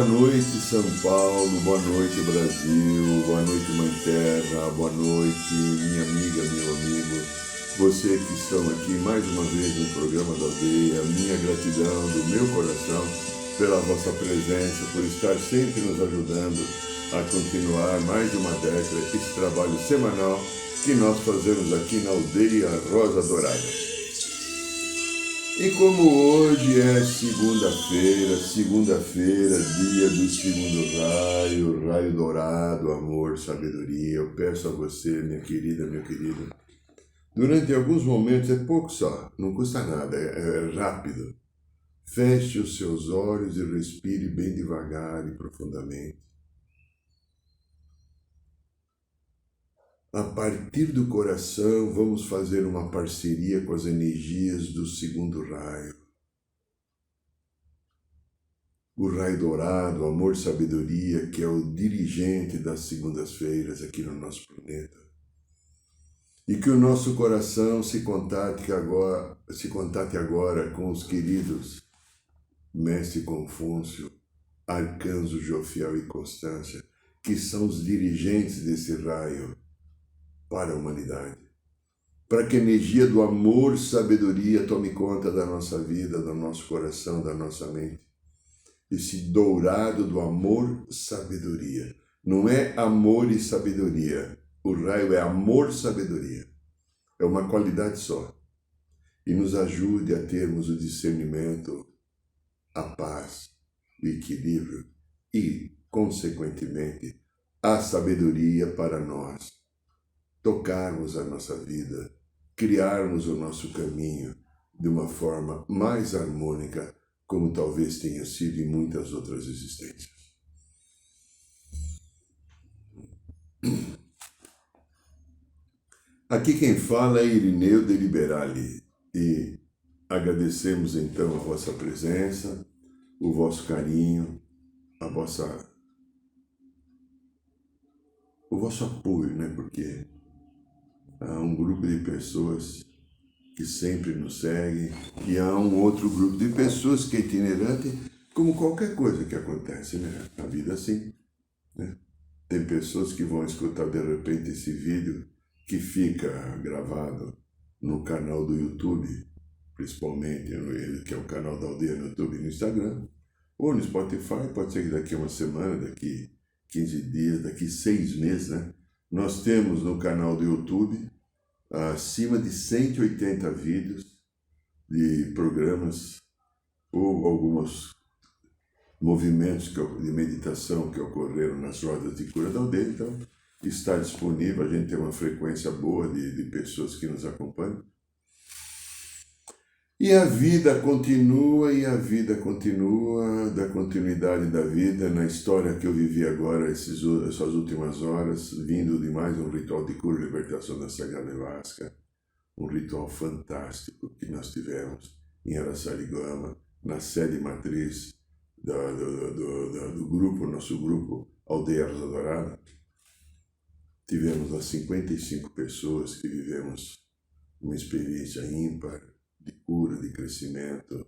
Boa noite, São Paulo, boa noite, Brasil, boa noite, Mãe Terra, boa noite, minha amiga, meu amigo, você que estão aqui mais uma vez no programa da Aldeia, minha gratidão do meu coração pela vossa presença, por estar sempre nos ajudando a continuar mais de uma década esse trabalho semanal que nós fazemos aqui na Aldeia Rosa Dourada. E como hoje é segunda-feira, dia do segundo raio dourado, amor, sabedoria, eu peço a você, minha querida, meu querido, durante alguns momentos, é pouco só, não custa nada, é rápido, feche os seus olhos e respire bem devagar e profundamente. A partir do coração, vamos fazer uma parceria com as energias do segundo raio. O raio dourado, amor, sabedoria, que é o dirigente das segundas-feiras aqui no nosso planeta. E que o nosso coração se contate agora com os queridos Mestre Confúcio, Arcanjo Jofiel e Constância, que são os dirigentes desse raio para a humanidade, para que a energia do amor, sabedoria tome conta da nossa vida, do nosso coração, da nossa mente. Esse dourado do amor, sabedoria. Não é amor e sabedoria. O raio é amor, sabedoria. É uma qualidade só. E nos ajude a termos o discernimento, a paz, o equilíbrio e, consequentemente, a sabedoria para nós tocarmos a nossa vida, criarmos o nosso caminho de uma forma mais harmônica, como talvez tenha sido em muitas outras existências. Aqui quem fala é Irineu de Liberali e agradecemos então a vossa presença, o vosso carinho, o vosso apoio, né? Porque há um grupo de pessoas que sempre nos seguem e há um outro grupo de pessoas que é itinerante, como qualquer coisa que acontece, né? A vida é assim, né? Tem pessoas que vão escutar de repente esse vídeo que fica gravado no canal do YouTube, principalmente, que é o canal da Aldeia no YouTube e no Instagram, ou no Spotify, pode ser que daqui a uma semana, daqui 15 dias, daqui 6 meses, né? Nós temos no canal do YouTube acima de 180 vídeos de programas ou alguns movimentos de meditação que ocorreram nas rodas de cura da aldeia. Então, está disponível, a gente tem uma frequência boa de pessoas que nos acompanham. E a vida continua, da continuidade da vida, na história que eu vivi agora, essas últimas horas, vindo de mais um ritual de cura e libertação da Sagrada Nevasca, um ritual fantástico que nós tivemos em Araçariguama, na sede matriz do grupo, nosso grupo Aldeia Rosa Dourada. Tivemos lá 55 pessoas que vivemos uma experiência ímpar, de cura, de crescimento,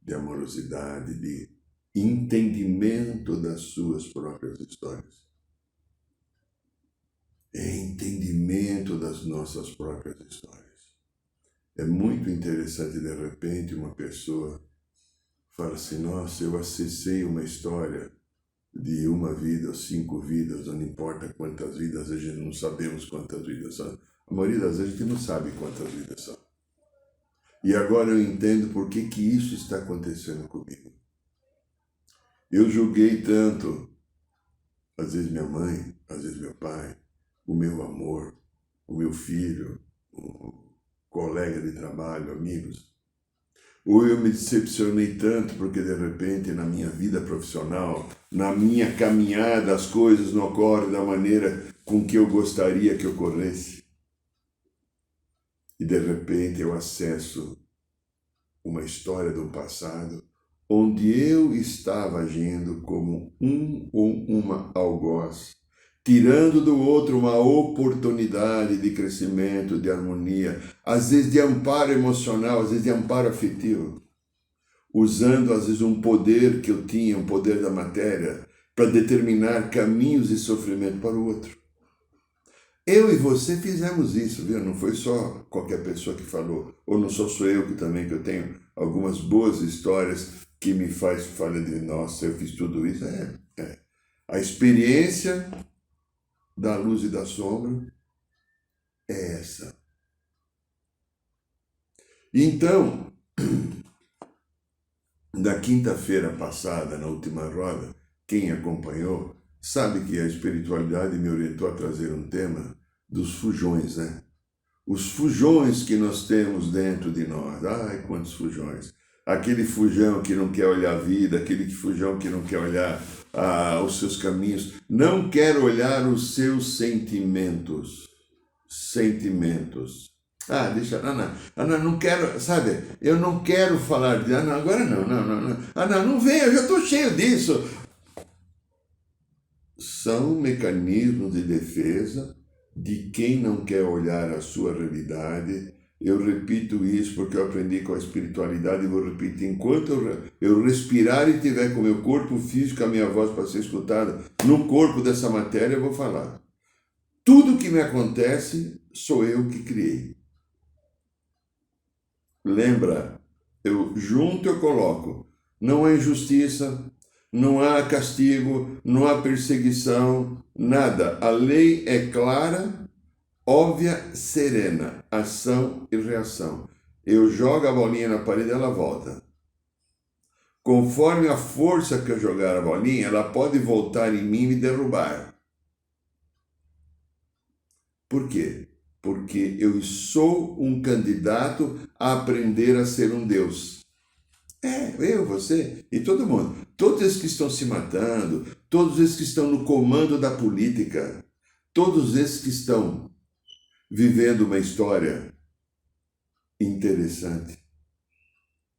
de amorosidade, de entendimento das suas próprias histórias. Entendimento das nossas próprias histórias. É muito interessante, de repente, uma pessoa fala assim, nossa, eu acessei uma história de uma vida, 5 vidas, não importa quantas vidas, a gente não sabemos quantas vidas são. A maioria das vezes a gente não sabe quantas vidas são. E agora eu entendo por que isso está acontecendo comigo. Eu julguei tanto, às vezes minha mãe, às vezes meu pai, o meu amor, o meu filho, o colega de trabalho, amigos. Ou eu me decepcionei tanto porque de repente na minha vida profissional, na minha caminhada, as coisas não ocorrem da maneira com que eu gostaria que ocorresse. E de repente eu acesso uma história do passado onde eu estava agindo como um ou uma algoz, tirando do outro uma oportunidade de crescimento, de harmonia, às vezes de amparo emocional, às vezes de amparo afetivo. usando às vezes um poder que eu tinha, um poder da matéria, para determinar caminhos de sofrimento para o outro. Eu e você fizemos isso, viu? Não foi só qualquer pessoa que falou, ou não sou eu que também, que eu tenho algumas boas histórias que me falar de, nossa, eu fiz tudo isso. A experiência da luz e da sombra é essa. Então, da quinta-feira passada, na última roda, quem acompanhou, sabe que a espiritualidade me orientou a trazer um tema dos fujões, né? Os fujões que nós temos dentro de nós. Ai, quantos fujões! Aquele fujão que não quer olhar a vida, aquele fujão que não quer olhar os seus caminhos, não quer olhar os seus sentimentos. Deixa, Ana, não quero, sabe, eu não quero falar de, agora não, não vem, eu já estou cheio disso. São mecanismos de defesa de quem não quer olhar a sua realidade. Eu repito isso porque eu aprendi com a espiritualidade e vou repetir. Enquanto eu respirar e tiver com o meu corpo físico, a minha voz para ser escutada no corpo dessa matéria, eu vou falar. Tudo que me acontece sou eu que criei. Lembra, eu coloco. Não há injustiça, não há castigo, não há perseguição, nada. A lei é clara, óbvia, serena, ação e reação. Eu jogo a bolinha na parede, ela volta. Conforme a força que eu jogar a bolinha, ela pode voltar em mim e me derrubar. Por quê? Porque eu sou um candidato a aprender a ser um Deus. Eu, você e todo mundo. Todos esses que estão se matando, todos esses que estão no comando da política, todos esses que estão vivendo uma história interessante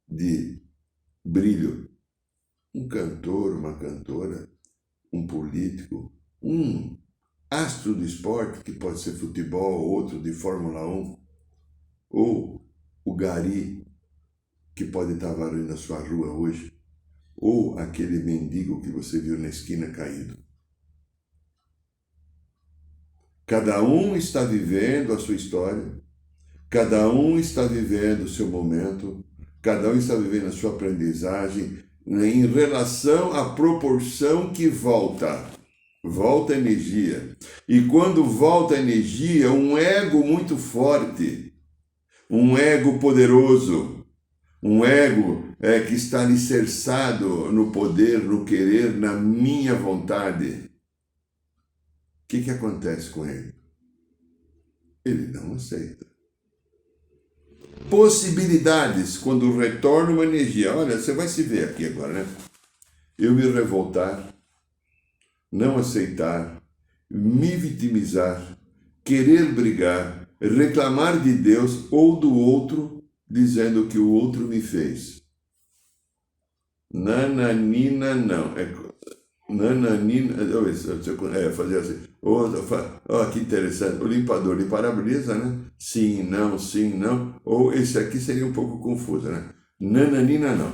de brilho. Um cantor, uma cantora, um político, um astro do esporte, que pode ser futebol, outro de Fórmula 1, ou o gari, que pode estar varrendo a sua rua hoje, ou aquele mendigo que você viu na esquina caído. Cada um está vivendo a sua história, cada um está vivendo o seu momento, cada um está vivendo a sua aprendizagem em relação à proporção que volta energia. E quando volta energia, um ego muito forte, um ego poderoso, um ego que está alicerçado no poder, no querer, na minha vontade. O que acontece com ele? Ele não aceita. Possibilidades, quando retorna uma energia. Olha, você vai se ver aqui agora, né? Eu me revoltar, não aceitar, me vitimizar, querer brigar, reclamar de Deus ou do outro, dizendo que o outro me fez. Nananina não. Nananina, fazer assim. Que interessante. O limpador de para-brisa, né? Sim, não. Ou esse aqui seria um pouco confuso, né? Nananina não.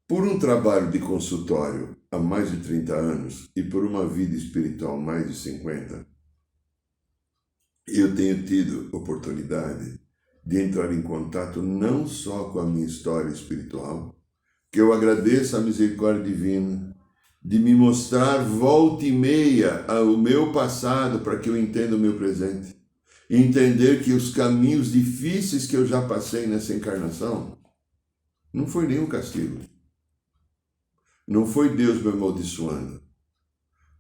Por um trabalho de consultório há mais de 30 anos e por uma vida espiritual mais de 50, eu tenho tido oportunidade de entrar em contato não só com a minha história espiritual, que eu agradeço a misericórdia divina de me mostrar volta e meia o meu passado para que eu entenda o meu presente. Entender que os caminhos difíceis que eu já passei nessa encarnação não foi nenhum castigo. Não foi Deus me amaldiçoando.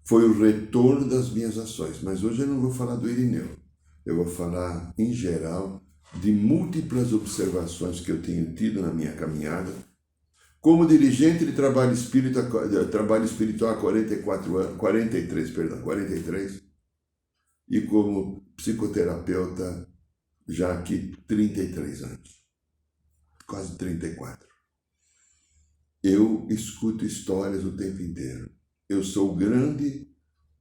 Foi o retorno das minhas ações. Mas hoje eu não vou falar do Irineu. Eu vou falar, em geral, de múltiplas observações que eu tenho tido na minha caminhada. Como dirigente de trabalho espiritual há 43. E como psicoterapeuta já aqui 33 anos. Quase 34. Eu escuto histórias o tempo inteiro. Eu sou grande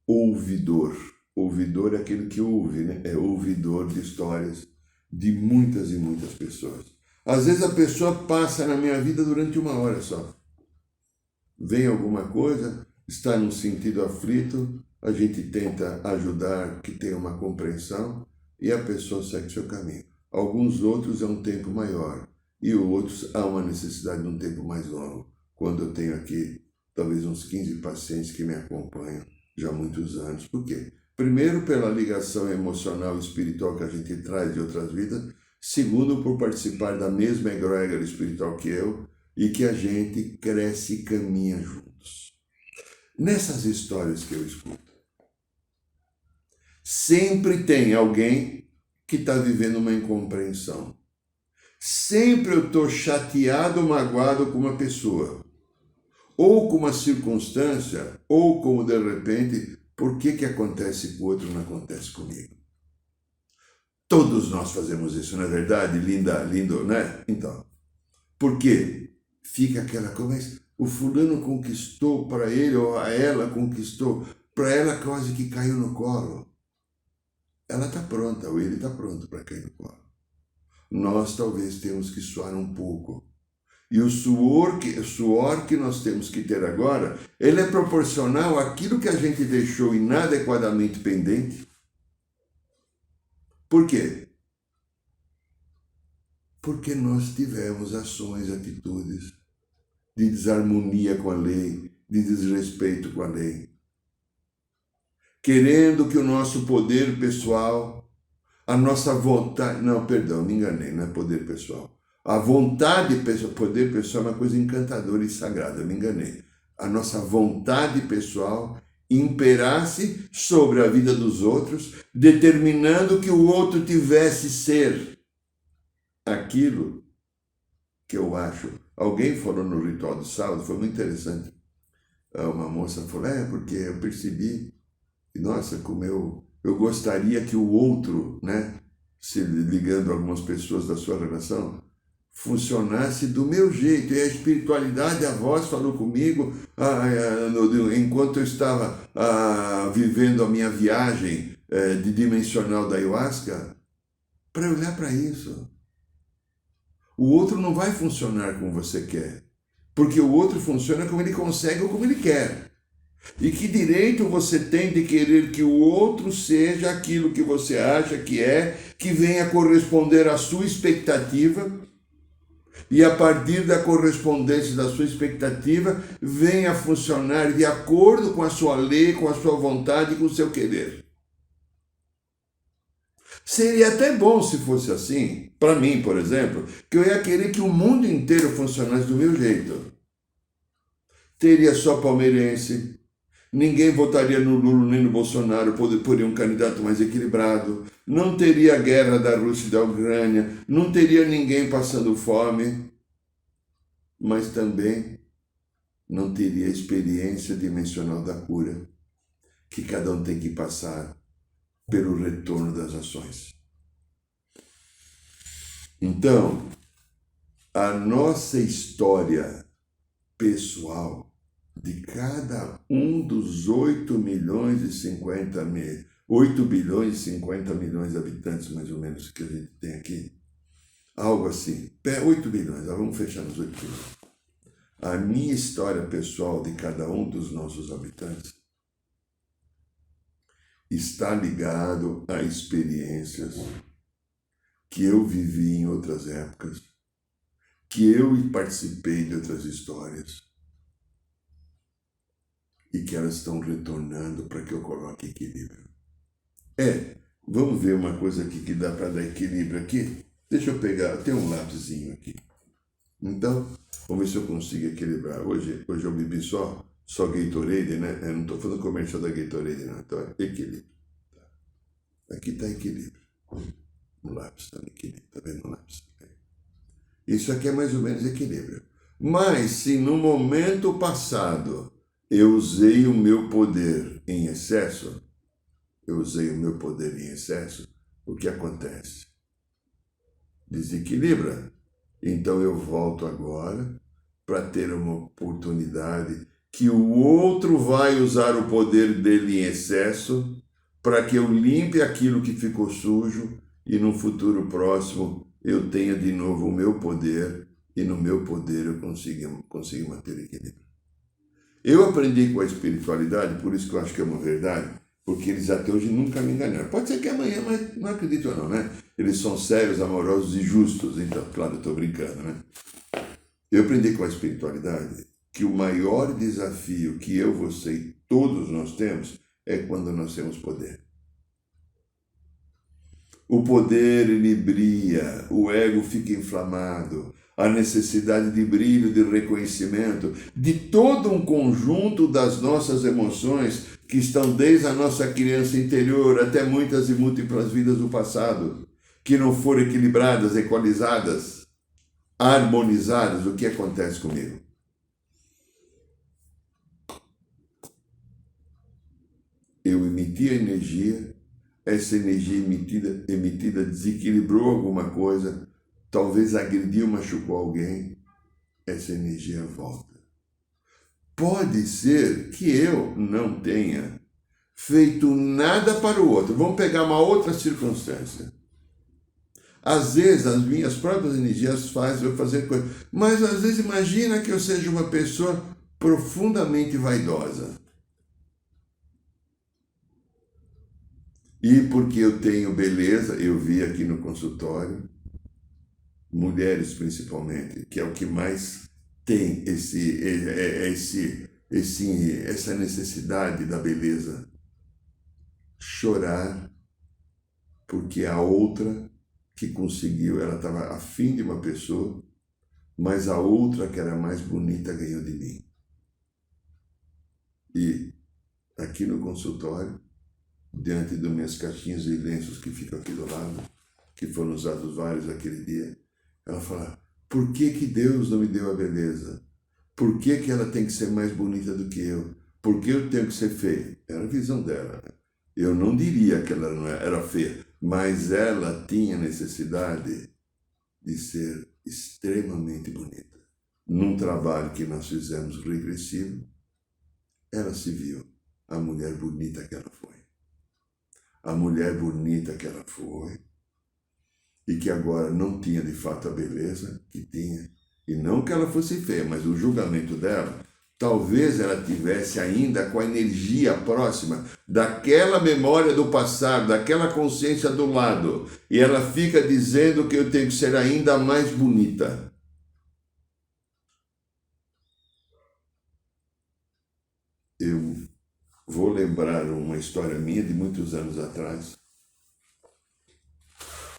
ouvidor. Ouvidor é aquele que ouve, né? É ouvidor de histórias de muitas e muitas pessoas. Às vezes a pessoa passa na minha vida durante 1 hora só. Vem alguma coisa, está num sentido aflito, a gente tenta ajudar, que tenha uma compreensão, e a pessoa segue seu caminho. Alguns outros é um tempo maior, e outros há uma necessidade de um tempo mais longo. Quando eu tenho aqui talvez uns 15 pacientes que me acompanham já há muitos anos. Por quê? Primeiro, pela ligação emocional e espiritual que a gente traz de outras vidas. Segundo, por participar da mesma egrégora espiritual que eu, e que a gente cresce e caminha juntos. Nessas histórias que eu escuto, sempre tem alguém que está vivendo uma incompreensão. Sempre eu estou chateado ou magoado com uma pessoa, ou com uma circunstância, ou como de repente, por que acontece com o outro e não acontece comigo? Todos nós fazemos isso, não é verdade? Lindo, né? Então, por quê? Fica aquela coisa, o fulano conquistou para ele, ou a ela conquistou, para ela quase que caiu no colo. Ela está pronta, ou ele está pronto para cair no colo. Nós talvez temos que suar um pouco. E o suor que nós temos que ter agora, ele é proporcional àquilo que a gente deixou inadequadamente pendente. Por quê? Porque nós tivemos ações, atitudes de desarmonia com a lei, de desrespeito com a lei. Querendo que o nosso poder pessoal, a nossa vontade... Não, perdão, me enganei, não é poder pessoal. A vontade pessoal, poder pessoal é uma coisa encantadora e sagrada, eu me enganei. A nossa vontade pessoal imperasse sobre a vida dos outros, determinando que o outro tivesse ser aquilo que eu acho. Alguém falou no ritual do sábado, foi muito interessante. Uma moça falou, porque eu percebi que, nossa, como eu gostaria que o outro, né, se ligando a algumas pessoas da sua relação, funcionasse do meu jeito. E a espiritualidade, a voz falou comigo enquanto eu estava vivendo a minha viagem de dimensional da ayahuasca, para olhar para isso. O outro não vai funcionar como você quer, porque o outro funciona como ele consegue ou como ele quer. E que direito você tem de querer que o outro seja aquilo que você acha que venha corresponder à sua expectativa, e a partir da correspondência da sua expectativa, venha funcionar de acordo com a sua lei, com a sua vontade e com o seu querer. Seria até bom se fosse assim, para mim, por exemplo, que eu ia querer que o mundo inteiro funcionasse do meu jeito. Teria só palmeirense, ninguém votaria no Lula nem no Bolsonaro, poderia um candidato mais equilibrado, não teria a guerra da Rússia e da Ucrânia, não teria ninguém passando fome, mas também não teria a experiência dimensional da cura, que cada um tem que passar pelo retorno das ações. Então, a nossa história pessoal de cada um dos 8 bilhões e 50 milhões de habitantes, mais ou menos, que a gente tem aqui, algo assim, 8 bilhões, vamos fechar nos 8 bilhões. A minha história pessoal de cada um dos nossos habitantes está ligado a experiências que eu vivi em outras épocas, que eu participei de outras histórias e que elas estão retornando para que eu coloque equilíbrio. Vamos ver uma coisa aqui que dá para dar equilíbrio aqui? Deixa eu pegar, tem um lápisinho aqui. Então, vamos ver se eu consigo equilibrar. Hoje eu bebi só Gatorade, né? Eu não estou fazendo comercial da Gatorade, não. Então, equilíbrio. Aqui está equilíbrio. O lápis está no equilíbrio. Está vendo o lápis? Isso aqui é mais ou menos equilíbrio. Mas, se no momento passado eu usei o meu poder em excesso, o que acontece? Desequilibra. Então eu volto agora para ter uma oportunidade que o outro vai usar o poder dele em excesso para que eu limpe aquilo que ficou sujo e no futuro próximo eu tenha de novo o meu poder e no meu poder eu consigo manter equilíbrio. Eu aprendi com a espiritualidade, por isso que eu acho que é uma verdade, porque eles até hoje nunca me enganaram. Pode ser que amanhã, mas não acredito não, né? Eles são sérios, amorosos e justos, então, claro, eu estou brincando, né? Eu aprendi com a espiritualidade que o maior desafio que eu, você e todos nós temos é quando nós temos poder. O poder inibria, o ego fica inflamado, a necessidade de brilho, de reconhecimento, de todo um conjunto das nossas emoções que estão desde a nossa criança interior até muitas e múltiplas vidas do passado, que não foram equilibradas, equalizadas, harmonizadas. O que acontece comigo? Eu emiti a energia, essa energia emitida desequilibrou alguma coisa, talvez agrediu, machucou alguém, essa energia volta. Pode ser que eu não tenha feito nada para o outro. Vamos pegar uma outra circunstância. Às vezes as minhas próprias energias fazem eu fazer coisas, mas às vezes imagina que eu seja uma pessoa profundamente vaidosa. E porque eu tenho beleza, eu vi aqui no consultório, mulheres principalmente, que é o que mais tem essa necessidade da beleza, chorar porque a outra que conseguiu, ela estava afim de uma pessoa, mas a outra que era mais bonita ganhou de mim. E aqui no consultório, diante das minhas caixinhas e lenços que ficam aqui do lado, que foram usados vários aquele dia, ela fala, por que Deus não me deu a beleza? Por que ela tem que ser mais bonita do que eu? Por que eu tenho que ser feia? Era a visão dela. Eu não diria que ela não era feia, mas ela tinha necessidade de ser extremamente bonita. Num trabalho que nós fizemos regressivo, ela se viu a mulher bonita que ela foi. A mulher bonita que ela foi e que agora não tinha de fato a beleza que tinha. E não que ela fosse feia, mas o julgamento dela, talvez ela tivesse ainda com a energia próxima daquela memória do passado, daquela consciência do lado. E ela fica dizendo que eu tenho que ser ainda mais bonita. Eu vou lembrar uma história minha de muitos anos atrás.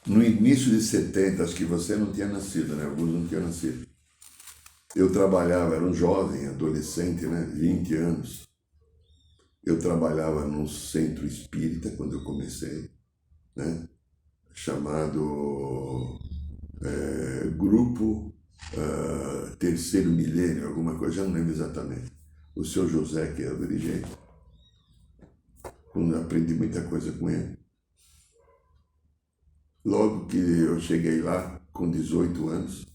No início de 70, acho que você não tinha nascido, né? Alguns não tinham nascido. Eu trabalhava, era um jovem, adolescente, né? 20 anos. Eu trabalhava num centro espírita quando eu comecei, né? Chamado Grupo Terceiro Milênio, alguma coisa, já não lembro exatamente. O seu José, que era o dirigente. Quando eu aprendi muita coisa com ele. Logo que eu cheguei lá, com 18 anos,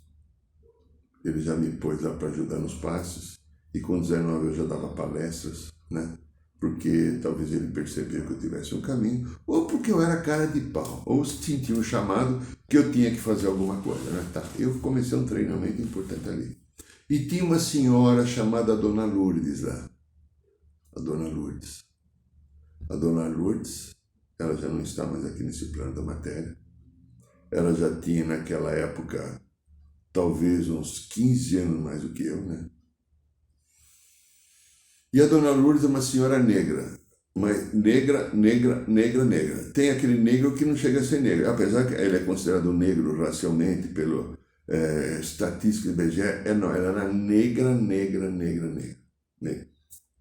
ele já me pôs lá para ajudar nos passes, e com 19 eu já dava palestras, né? Porque talvez ele percebeu que eu tivesse um caminho, ou porque eu era cara de pau, ou sentia um chamado que eu tinha que fazer alguma coisa, né? Tá, eu comecei um treinamento importante ali. E tinha uma senhora chamada Dona Lourdes lá, a Dona Lourdes. A Dona Lourdes, ela já não está mais aqui nesse plano da matéria. Ela já tinha naquela época talvez uns 15 anos mais do que eu, né? E a Dona Lourdes é uma senhora negra, mas negra. Tem aquele negro que não chega a ser negro, apesar que ele é considerado negro racialmente pelo estatística do IBGE, não, ela era negra.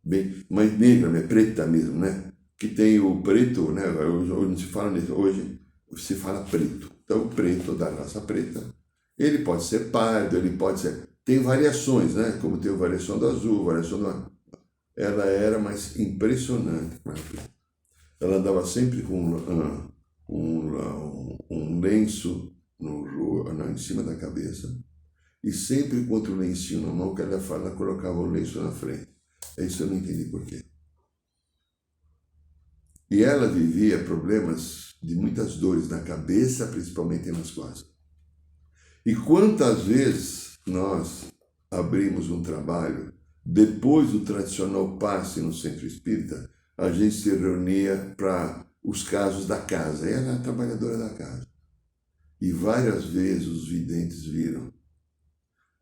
Bem, mas negra, né? Preta mesmo, né? Que tem o preto, né? Hoje se fala nisso, hoje se fala preto. Então, o preto da raça preta, ele pode ser pardo, ele pode ser... Tem variações, né? Como tem a variação do azul, variação do... Ela era mais impressionante. Ela andava sempre com um lenço em cima da cabeça e sempre com outro lencinho na mão que ela fala, ela colocava o lenço na frente. Isso eu não entendi por quê. E ela vivia problemas de muitas dores na cabeça, principalmente nas costas. E quantas vezes nós abrimos um trabalho, depois do tradicional passe no centro espírita, a gente se reunia para os casos da casa. Ela era a trabalhadora da casa. E várias vezes os videntes viram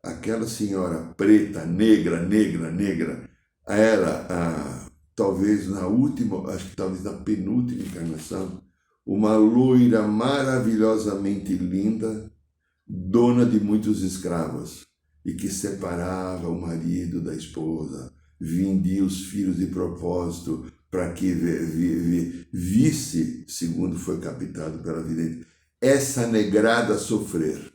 aquela senhora preta, negra, era, talvez na última, acho que talvez na penúltima encarnação, uma loira maravilhosamente linda, dona de muitos escravos, e que separava o marido da esposa, vendia os filhos de propósito para que visse, segundo foi captado pela vidente, essa negrada sofrer.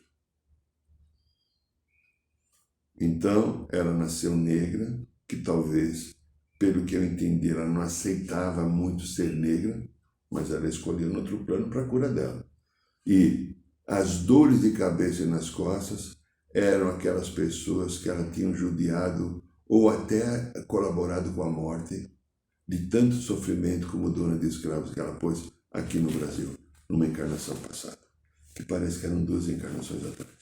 Então, ela nasceu negra, que talvez, pelo que eu entendi, ela não aceitava muito ser negra, mas ela escolheu no outro plano para a cura dela. E as dores de cabeça e nas costas eram aquelas pessoas que ela tinha judiado ou até colaborado com a morte, de tanto sofrimento como dona de escravos que ela pôs aqui no Brasil, numa encarnação passada, que parece que eram 2 encarnações atrás.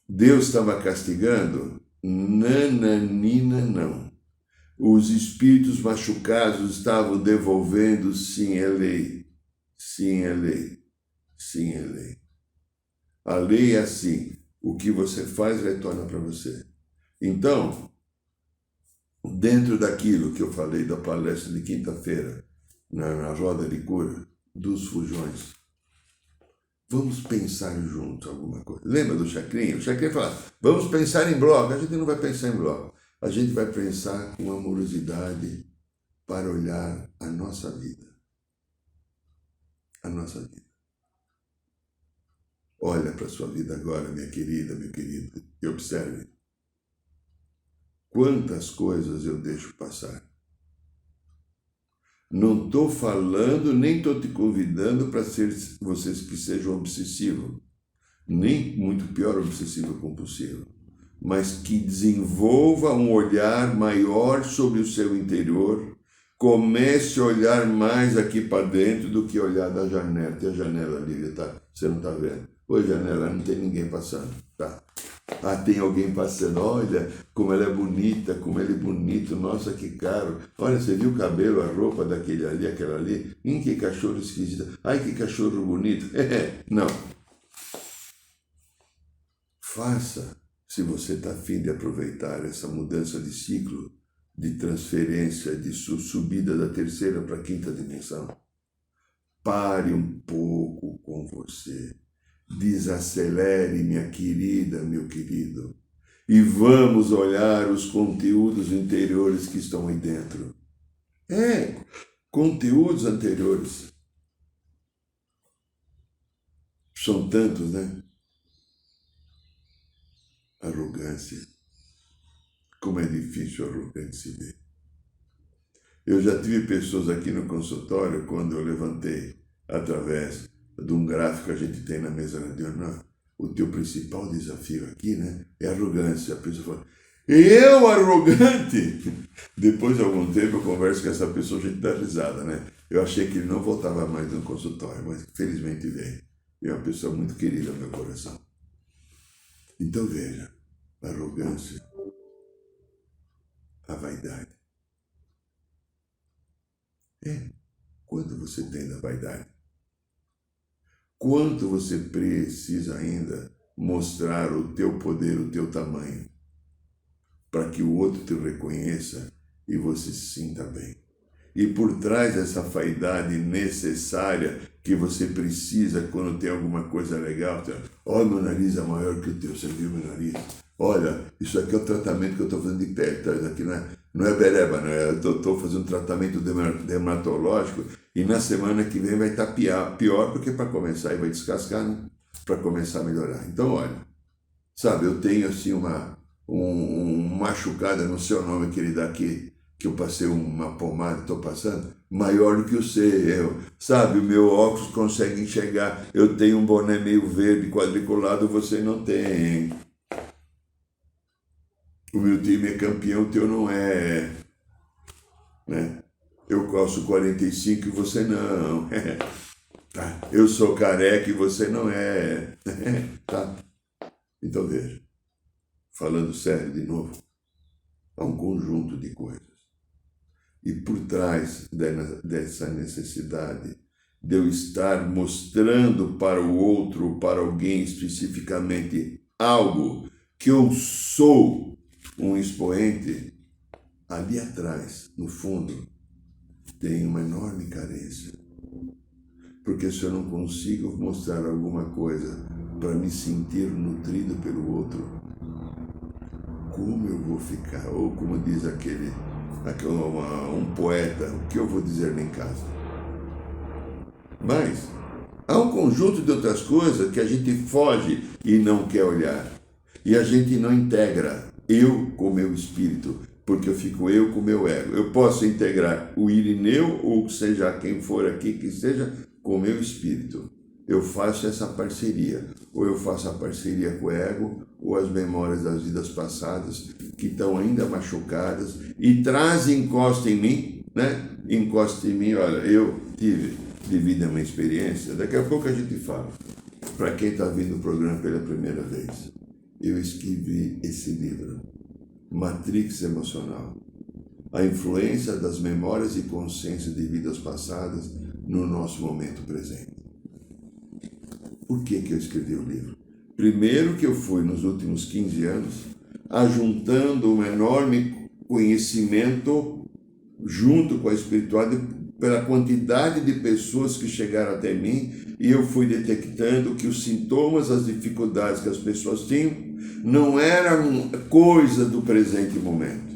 Deus estava castigando? Nananina, não. Os espíritos machucados estavam devolvendo? Sim, é lei. Sim, é lei. Sim, é lei. A lei é assim. O que você faz retorna para você. Então, dentro daquilo que eu falei da palestra de quinta-feira, na roda de cura, dos fujões, vamos pensar juntos alguma coisa. Lembra do Chacrinha? O Chacrinha fala, vamos pensar em bloco. A gente não vai pensar em bloco. A gente vai pensar com amorosidade para olhar a nossa vida. A nossa vida. Olha para a sua vida agora, minha querida, meu querido, e observe. Quantas coisas eu deixo passar. Não estou falando, nem estou te convidando para ser vocês que sejam obsessivos, nem muito pior obsessivo compulsivo, mas que desenvolva um olhar maior sobre o seu interior, comece a olhar mais aqui para dentro do que olhar da janela. Tem a janela ali, tá? Você não está vendo? Oi, janela, não tem ninguém passando, tá? Ah, tem alguém passando, olha como ela é bonita, como ele é bonito, nossa, que caro. Olha, você viu o cabelo, a roupa daquele ali, aquela ali? Que cachorro esquisito. Ai, que cachorro bonito. Não. Faça, se você está afim de aproveitar essa mudança de ciclo, de transferência, de subida da 3ª para a 5ª dimensão. Pare um pouco com você. Desacelere, minha querida, meu querido, e vamos olhar os conteúdos interiores que estão aí dentro. Conteúdos anteriores. São tantos, né? Arrogância. Como é difícil o arrogante se ver. Eu já tive pessoas aqui no consultório, quando eu levantei, através de um gráfico que a gente tem na mesa radional, o teu principal desafio aqui, né, é arrogância. A pessoa fala, eu arrogante? Depois de algum tempo eu converso com essa pessoa, a gente dá risada, né? Eu achei que ele não voltava mais no consultório, mas felizmente veio. E é uma pessoa muito querida no meu coração. Então veja, a arrogância, a vaidade. Quanto você tem da vaidade? Quanto você precisa ainda mostrar o teu poder, o teu tamanho, para que o outro te reconheça e você se sinta bem? E por trás dessa vaidade necessária que você precisa quando tem alguma coisa legal, olha, meu nariz é maior que o teu, você viu meu nariz? Olha, isso aqui é o tratamento que eu estou fazendo de pele, tá? Isso aqui não é bereba, não é? Eu estou fazendo um tratamento dermatológico e na semana que vem vai estar pior porque para começar, e vai descascar, né? Para começar a melhorar. Então, olha, sabe, eu tenho assim um machucada no seu nome, querida, aqui, que eu passei uma pomada, estou passando, maior do que o seu, sabe, o meu óculos consegue enxergar, eu tenho um boné meio verde quadriculado, você não tem. O meu time é campeão, o teu não é, né? Eu calço 45 e você não. Tá? Eu sou careca e você não é. Tá? Então veja, falando sério de novo, há um conjunto de coisas. E por trás dessa necessidade de eu estar mostrando para o outro, para alguém especificamente, algo que eu sou um expoente, ali atrás, no fundo, tem uma enorme carência. Porque se eu não consigo mostrar alguma coisa para me sentir nutrido pelo outro, como eu vou ficar? Ou como diz um poeta, o que eu vou dizer lá em casa? Mas há um conjunto de outras coisas que a gente foge e não quer olhar. E a gente não integra eu com o meu espírito, porque eu fico eu com o meu ego. Eu posso integrar o Irineu, ou seja, quem for aqui que seja, com o meu espírito. Eu faço essa parceria. Ou eu faço a parceria com o ego, ou as memórias das vidas passadas, que estão ainda machucadas, e trazem encosta em mim, né? Encosta em mim, olha, eu tive devido a uma experiência, daqui a pouco a gente fala. Para quem está vindo o programa pela primeira vez, eu escrevi esse livro, Matrix Emocional, a influência das memórias e consciência de vidas passadas no nosso momento presente. Por que eu escrevi o livro? Primeiro que eu fui, nos últimos 15 anos, ajuntando um enorme conhecimento junto com a espiritualidade, pela quantidade de pessoas que chegaram até mim, e eu fui detectando que os sintomas, as dificuldades que as pessoas tinham, não eram coisa do presente momento,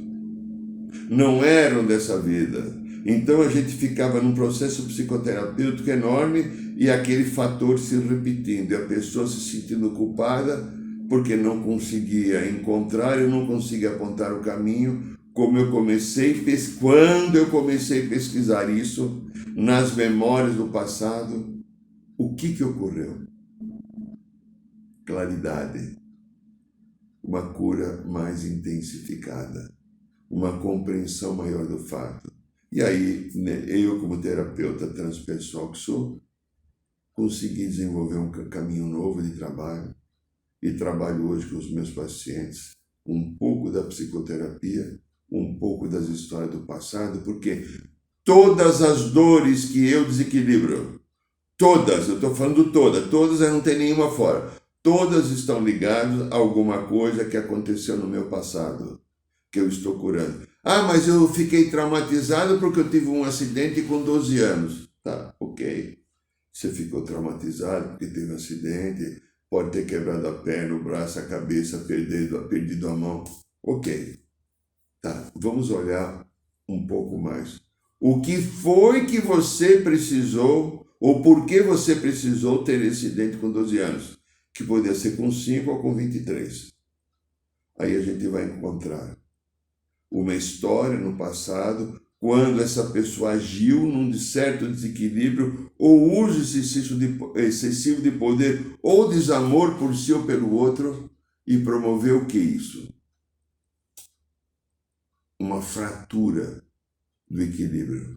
não eram dessa vida. Então a gente ficava num processo psicoterapêutico enorme e aquele fator se repetindo, e a pessoa se sentindo culpada porque não conseguia encontrar, eu não conseguia apontar o caminho. Quando eu comecei a pesquisar isso nas memórias do passado, o que ocorreu? Claridade, uma cura mais intensificada, uma compreensão maior do fato. E aí, eu como terapeuta transpessoal que sou, consegui desenvolver um caminho novo de trabalho, e trabalho hoje com os meus pacientes um pouco da psicoterapia, um pouco das histórias do passado, porque todas as dores que eu desequilibro, todas, eu estou falando todas, eu não tenho nenhuma fora, todas estão ligadas a alguma coisa que aconteceu no meu passado, que eu estou curando. Ah, mas eu fiquei traumatizado porque eu tive um acidente com 12 anos. Tá, ok. Você ficou traumatizado porque teve um acidente, pode ter quebrado a perna, o braço, a cabeça, perdido a mão. Ok. Tá, vamos olhar um pouco mais. O que foi que você precisou, ou por que você precisou ter esse acidente com 12 anos? Que poderia ser com 5 ou com 23. Aí a gente vai encontrar uma história no passado, quando essa pessoa agiu num certo desequilíbrio, ou uso excessivo de poder, ou desamor por si ou pelo outro, e promoveu o que isso? Uma fratura do equilíbrio.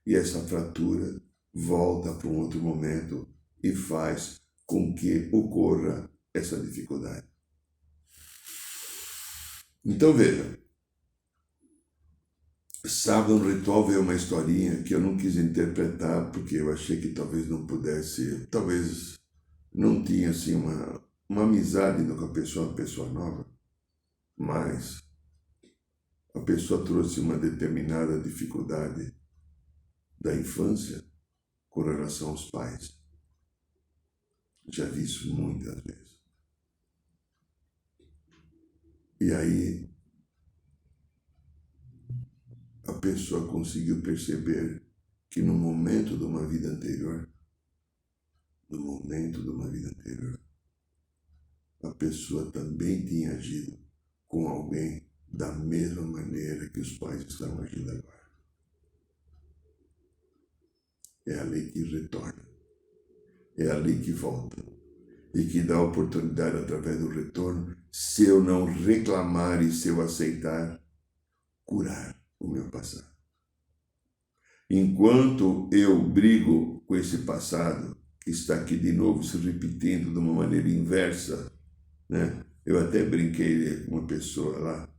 E essa fratura volta para um outro momento e faz com que ocorra essa dificuldade. Então veja, sábado no ritual veio uma historinha que eu não quis interpretar porque eu achei que talvez não pudesse, talvez não tinha assim uma amizade com a pessoa, uma pessoa nova, mas a pessoa trouxe uma determinada dificuldade da infância com relação aos pais. Já vi isso muitas vezes. E aí a pessoa conseguiu perceber que no momento de uma vida anterior, a pessoa também tinha agido com alguém da mesma maneira que os pais estão agindo agora. É a lei que retorna, é a lei que volta e que dá a oportunidade através do retorno, se eu não reclamar e se eu aceitar, curar o meu passado. Enquanto eu brigo com esse passado, que está aqui de novo se repetindo de uma maneira inversa, né? Eu até brinquei com uma pessoa lá,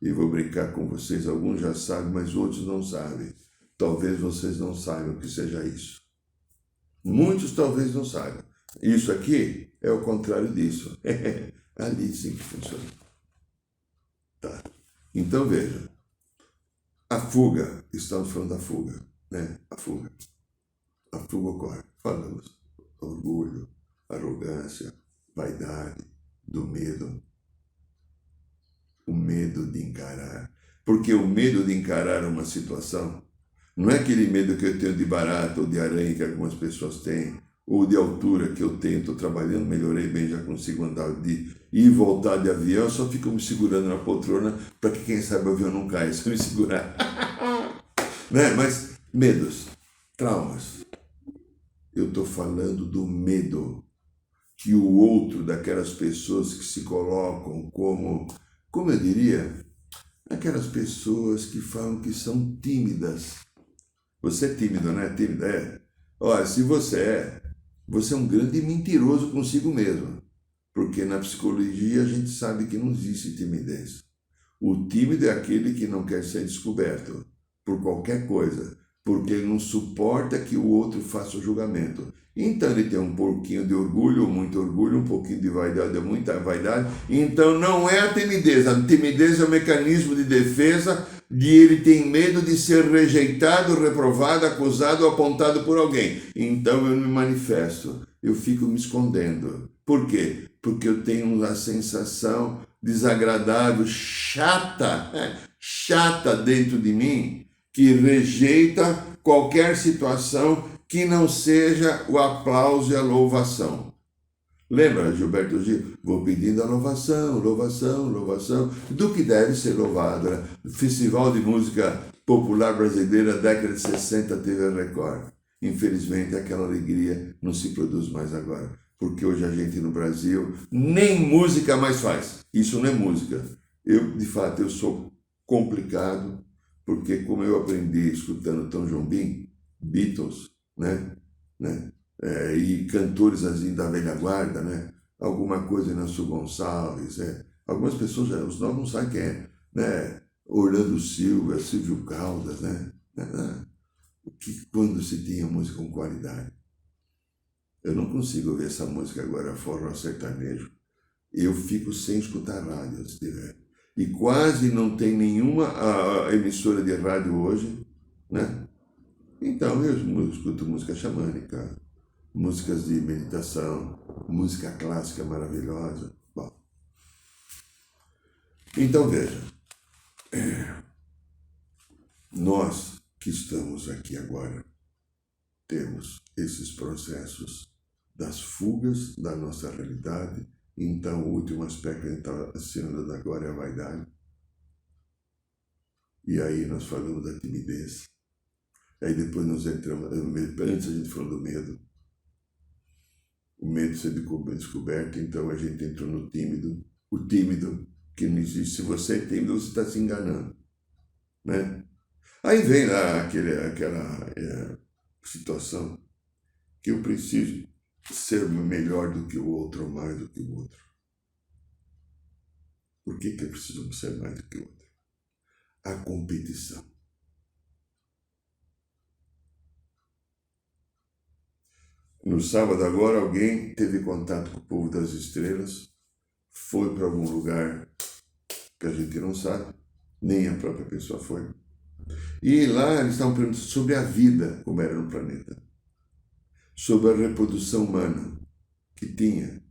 e vou brincar com vocês, alguns já sabem, mas outros não sabem. Talvez vocês não saibam que seja isso. Muitos talvez não saibam. Isso aqui é o contrário disso. Ali sim que funciona. Tá. Então veja, a fuga, estamos falando da fuga, né? A fuga. A fuga ocorre. Falamos orgulho, arrogância, vaidade, do medo. O medo de encarar. Porque o medo de encarar uma situação não é aquele medo que eu tenho de barata ou de aranha que algumas pessoas têm, ou de altura que eu tenho, estou trabalhando, melhorei bem, já consigo andar de ir e voltar de avião, eu só fico me segurando na poltrona para que quem sabe o avião não caia, se me segurar. Né? Mas medos, traumas. Eu estou falando do medo que o outro, daquelas pessoas que se colocam como eu diria, aquelas pessoas que falam que são tímidas. Você é tímido, né? Tímida é. Olha, se você é um grande mentiroso consigo mesmo. Porque na psicologia a gente sabe que não existe timidez. O tímido é aquele que não quer ser descoberto por qualquer coisa, porque ele não suporta que o outro faça o julgamento. Então ele tem um pouquinho de orgulho, muito orgulho, um pouquinho de vaidade, muita vaidade. Então não é a timidez é o mecanismo de defesa de ele ter medo de ser rejeitado, reprovado, acusado ou apontado por alguém. Então eu me manifesto, eu fico me escondendo. Por quê? Porque eu tenho uma sensação desagradável, chata dentro de mim, que rejeita qualquer situação que não seja o aplauso e a louvação. Lembra, Gilberto Gil? Vou pedindo a louvação, louvação, louvação, do que deve ser louvado. Né? O Festival de Música Popular Brasileira, década de 60, teve a Record. Infelizmente, aquela alegria não se produz mais agora. Porque hoje a gente no Brasil nem música mais faz. Isso não é música. De fato, eu sou complicado, porque como eu aprendi escutando Tom Jobim, Beatles, né? E cantores assim da velha guarda, né? Alguma coisa Inácio Gonçalves, algumas pessoas, os nomes não sabem quem é, né? Orlando Silva, Silvio Caldas, né? Que quando se tinha música com qualidade. Eu não consigo ouvir essa música agora, forró sertanejo. Eu fico sem escutar rádio, se tiver. E quase não tem nenhuma emissora de rádio hoje, né? Então eu escuto música xamânica, músicas de meditação, música clássica maravilhosa. Bom, então veja, nós que estamos aqui agora temos esses processos das fugas da nossa realidade. Então o último aspecto que a gente está assinando agora é a vaidade. E aí nós falamos da timidez. Aí depois nós entramos, antes a gente falou do medo. O medo de ser descoberto, então a gente entrou no tímido. O tímido, que não existe. Se você é tímido, você está se enganando. Né? Aí vem lá aquela situação que eu preciso ser melhor do que o outro ou mais do que o outro. Por que eu preciso ser mais do que o outro? A competição. No sábado agora, alguém teve contato com o povo das estrelas, foi para algum lugar que a gente não sabe, nem a própria pessoa foi. E lá eles estavam perguntando sobre a vida, como era no planeta, sobre a reprodução humana que tinha.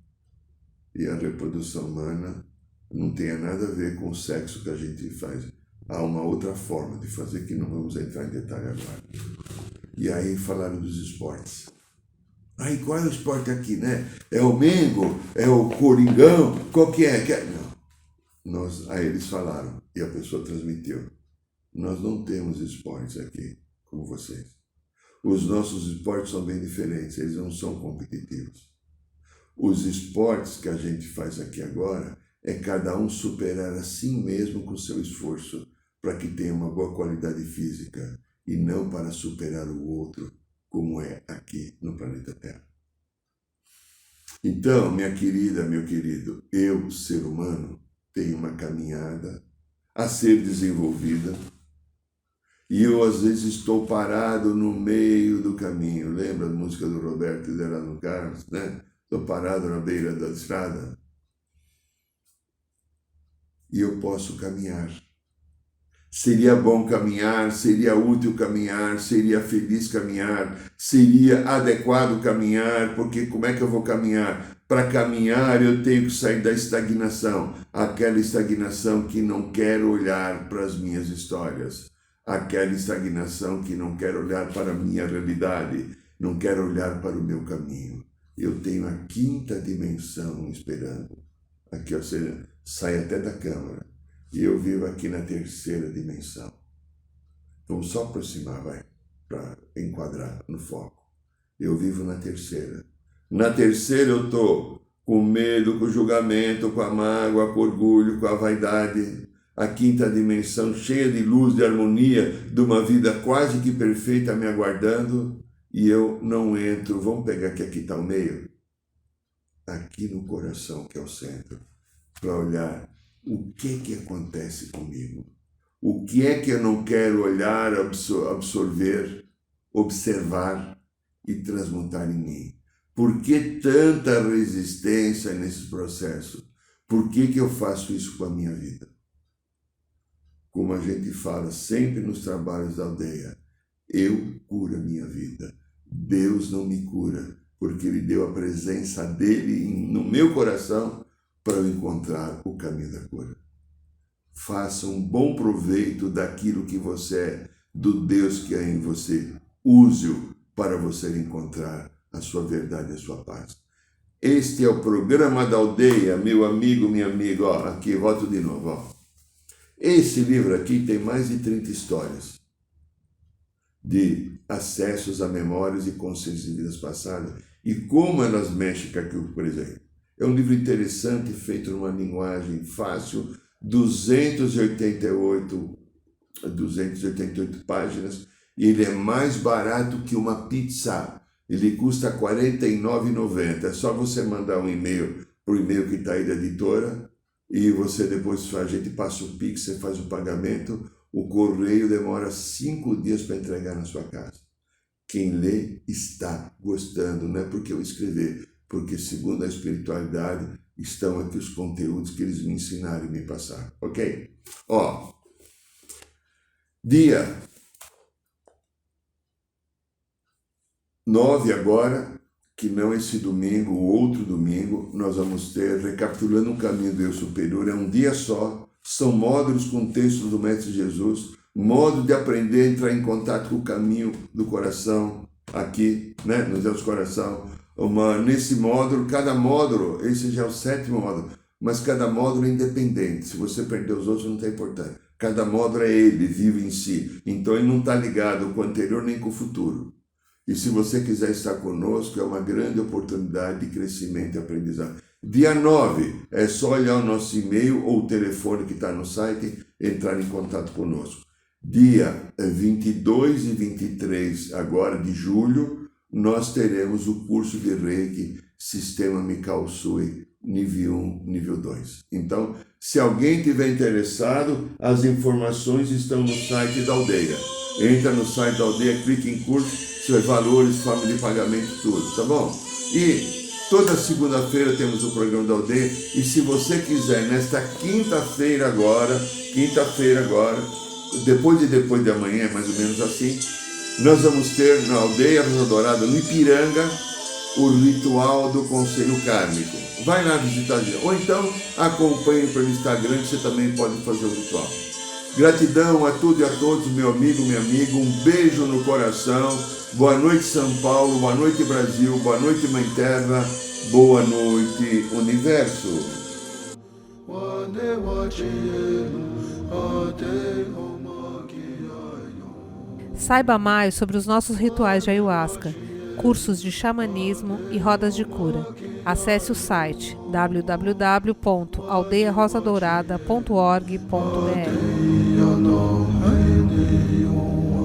E a reprodução humana não tem nada a ver com o sexo que a gente faz. Há uma outra forma de fazer que não vamos entrar em detalhe agora. E aí falaram dos esportes. Aí qual é o esporte aqui, né? É o Mengo? É o Coringão? Qual que é? Não. Aí eles falaram, e a pessoa transmitiu. Nós não temos esportes aqui, como vocês. Os nossos esportes são bem diferentes, eles não são competitivos. Os esportes que a gente faz aqui agora é cada um superar a si mesmo com seu esforço, para que tenha uma boa qualidade física e não para superar o outro, como é aqui no planeta Terra. Então, minha querida, meu querido, eu, ser humano, tenho uma caminhada a ser desenvolvida e eu, às vezes, estou parado no meio do caminho. Lembra a música do Roberto Delano Carlos, né? Estou parado na beira da estrada e eu posso caminhar. Seria bom caminhar, seria útil caminhar, seria feliz caminhar, seria adequado caminhar, porque como é que eu vou caminhar? Para caminhar eu tenho que sair da estagnação, aquela estagnação que não quer olhar para as minhas histórias, aquela estagnação que não quer olhar para a minha realidade, não quer olhar para o meu caminho. Eu tenho a quinta dimensão esperando, aqui, ou seja, sai até da câmara. E eu vivo aqui na terceira dimensão. Vamos só aproximar, vai, para enquadrar no foco. Eu vivo na terceira. Na terceira eu estou com medo, com o julgamento, com a mágoa, com o orgulho, com a vaidade. A quinta dimensão cheia de luz, de harmonia, de uma vida quase que perfeita me aguardando. E eu não entro. Vamos pegar que aqui está o meio. Aqui no coração, que é o centro. Para olhar o que acontece comigo, o que é que eu não quero olhar, absorver, observar e transmutar em mim. Por que tanta resistência nesse processo? Por que eu faço isso com a minha vida? Como a gente fala sempre nos trabalhos da aldeia, eu curo a minha vida. Deus não me cura, porque Ele deu a presença dEle no meu coração para eu encontrar o caminho da cura. Faça um bom proveito daquilo que você é, do Deus que é em você. Use-o para você encontrar a sua verdade e a sua paz. Este é o programa da aldeia, meu amigo, minha amiga. Ó, aqui, volto de novo. Ó. Esse livro aqui tem mais de 30 histórias de acessos a memórias e consciências de vidas passadas e como elas mexem com aquilo, por exemplo. É um livro interessante, feito numa linguagem fácil, 288 páginas, e ele é mais barato que uma pizza. Ele custa R$ 49,90. É só você mandar um e-mail para o e-mail que está aí da editora, e você depois, a gente passa o Pix, você faz o pagamento, o correio demora 5 dias para entregar na sua casa. Quem lê está gostando, não é porque eu escrevi, porque segundo a espiritualidade estão aqui os conteúdos que eles me ensinaram e me passaram, ok? Ó, dia 9 agora, que não esse domingo, o outro domingo, nós vamos ter, recapitulando um caminho do eu superior, é um dia só, são módulos com textos do Mestre Jesus, modo de aprender a entrar em contato com o caminho do coração, aqui, né, no Deus Coração. Nesse módulo, cada módulo, esse já é o 7º módulo, mas cada módulo é independente. Se você perder os outros, não tem importância. Cada módulo é ele, vive em si. Então ele não está ligado com o anterior nem com o futuro. E se você quiser estar conosco, é uma grande oportunidade de crescimento e aprendizado. Dia 9, é só olhar o nosso e-mail ou o telefone que está no site e entrar em contato conosco. Dia 22 e 23 agora de julho, nós teremos o curso de Reiki Sistema Mikao Sui, nível 1, nível 2. Então, se alguém tiver interessado, as informações estão no site da aldeia. Entra no site da aldeia, clica em curso, seus valores, forma de pagamento, tudo, tá bom? E toda segunda-feira temos o programa da aldeia. E se você quiser, nesta quinta-feira agora, depois de amanhã, mais ou menos assim, nós vamos ter na aldeia Rosa Dourada, no Ipiranga, o ritual do Conselho Kármico. Vai lá visitar a gente. Ou então acompanhe pelo Instagram, que você também pode fazer o ritual. Gratidão a tudo e a todos, meu amigo, minha amiga. Um beijo no coração. Boa noite, São Paulo. Boa noite, Brasil. Boa noite, Mãe Terra. Boa noite, Universo. Saiba mais sobre os nossos rituais de ayahuasca, cursos de xamanismo e rodas de cura. Acesse o site www.aldeiarosadourada.org.br.